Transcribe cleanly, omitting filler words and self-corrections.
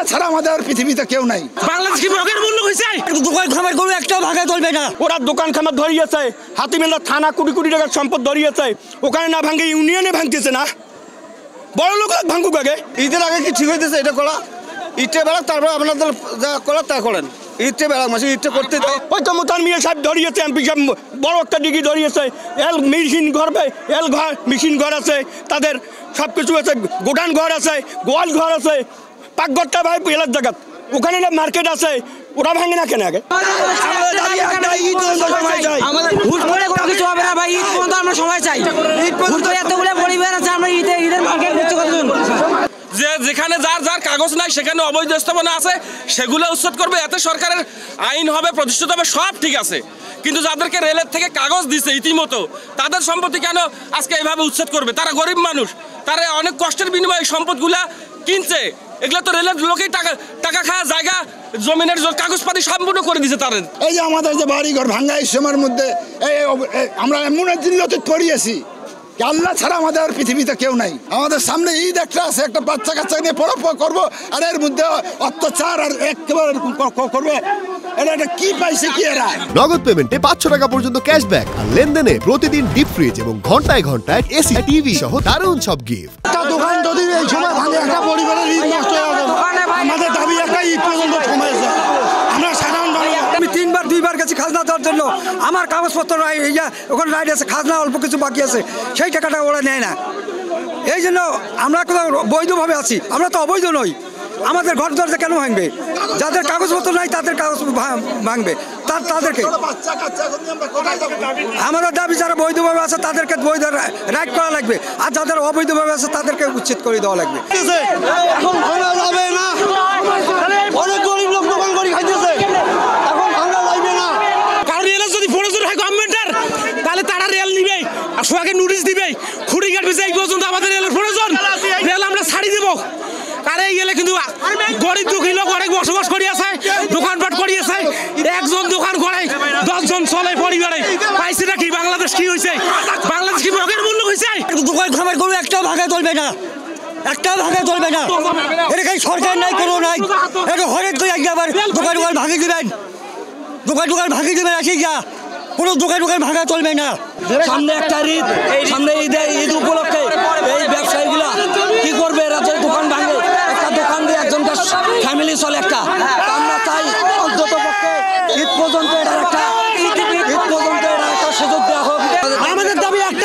আল্লাহ ছাড়া আমাদের পৃথিবীতে কেউ নাই। বাংলাদেশ কি মগের মূল্য হইছে? দোকান খামার গরু একটাও ভাগে চলবে না। ওরা দোকান খামার ধরিয়েছে, হাতিমেলা থানা কোটি কোটি টাকার সম্পদ ধরিয়েছে, ওখানে না ভাঙে ইউনিয়নে ভাঙতেছে না, বড় লোক ভাঙুক আগে। ঈদের আগে কি ঠিক হইতেছে এটা করা? ইটে বেড়া, তারপর আপনাদের যা করার তা করেন। ইটে বেড়া মাসে ইটে করতে দাও। ওই তো মোতান মিয়া সাহেব ধরিয়েছে, এমপি সাহেব বড় একটা ডিগ্রি ধরিয়েছে, এল মেশিন ঘর, এল ঘর মেশিন ঘর আছে, তাদের সব কিছু আছে, গোডাউন ঘর আছে, গোয়াল ঘর আছে, পাকঘরটা ভাই এলার জায়গা, ওখানে না মার্কেট আছে, ওরা ভাঙে না কেন আগে? যে যেখানে যার যার কাগজ নাই সেখানে অবৈধ স্থাপনা আছে সেগুলো উচ্ছেদ করবে, এতে সরকারের আইন হবে, প্রতিষ্ঠিত হবে, সব ঠিক আছে। কিন্তু যাদেরকে রেলের থেকে কাগজ দিছে ইতিমতো তাদের সম্পত্তি কেন আজকে এইভাবে উচ্ছেদ করবে? তারা গরিব মানুষ, তারা অনেক কষ্টের বিনিময়ে সম্পদগুলা কিনছে, এগুলো তো রেলের লোকেই টাকা খাওয়া জায়গা জমিনের কাগজপাতি সম্পূর্ণ করে দিছে তাদের। এই যে আমাদের যে বাড়িঘর ভাঙ্গা এই সময়ের মধ্যে আমরা এমন জিল্লতে পড়িয়েছি, আল্লাহ ছাড়া আমাদের পৃথিবীতে কেউ নাই। আমাদের সামনে ঈদ একটা আছে, একটা বাচ্চা কাচ্চা নিয়ে পড়াশোনা করবো, আর এর মধ্যে অত্যাচার আর একেবারে করবে। এটা কি পাইছে কি এরা? নগদ পেমেন্টে 500 টাকা পর্যন্ত ক্যাশব্যাক, আর লেনদেনে প্রতিদিন ডিপ ফ্রিজ এবং ঘন্টায় ঘন্টায় এসি টিভি সহ দারুণ সব গিফট। একটা দোকান যদি এই সময় ভাঙে, একটা পরিবারের ঈদ নষ্ট হয়ে যাবে। আমাদের দাবি একটা ঈদ পর্যন্ত সময় আছে। আমরা সাধারণ আমি 2বার গেছি খাজনা দেওয়ার জন্য, আমার কাগজপত্র ওখানে রাইড আছে, খাজনা অল্প কিছু বাকি আছে, সেই টাকাটা ওরা নেয় না। এই জন্য আমরা কোথাও বৈধভাবে আছি, আমরা তো অবৈধ নই। আমাদের ঘর দরজা কেন ভাঙবে? যাদের কাগজপত্র নাই তাদের কাগজ ভাঙবে, তাদেরকে আমাদের দাবি যারা বৈধভাবে আছে তাদেরকে বৈধ রাইট করা লাগবে, আর যাদের অবৈধভাবে আছে তাদেরকে উচ্ছেদ করে দেওয়া লাগবে। এখন ভাঙা যাবে না, অনেক গরিব লোক দোকান করে খাইতেছে, এখন ভাঙা যাবে না। কারণ রেলের যদি প্রয়োজন হয় গভর্নমেন্টের, তাহলে তারা রেল নিবে আর সোহাগে নোটিশ দিবে, খুঁড়ি কাটবে, এই পর্যন্ত আমাদের রেলের প্রয়োজন, রেল আমরা ছাড়ি দেবো। কারে গেলে কিন্তু গরিব দুঃখী লোক অনেক বসবাস করিয়াছে, দোকানপাট করিয়াছে, একজন দোকান করে 10 জন চলে পরিবারে। পাইছে নাকি বাংলাদেশ কি হয়েছে? বাংলাদেশ কি মগের মূল্য হয়েছে? দোকান খামার গরু একটাও ভাগে চলবে না, একটাও ভাগে চলবে না। এটা সরকার নাই, কোনো নাই, এটা হরেক তো একবার দোকান ভাঙি দিবেন, দোকান ভাঙি দিবেন, আসি যা কোনো দোকান ভাঙা চলবে না। সামনে একটা ঈদ, সামনে ঈদ উপলক্ষে এই ব্যবসায়ীগুলা কি করবে? এরা যে দোকান ভাঙে, একটা দোকান দিয়ে একজনকার ফ্যামিলি চলে একটা। আমরা চাই অন্তত পক্ষে ঈদ পর্যন্ত এটার একটা সুযোগ দেওয়া হোক। আমাদের দাবি একটা,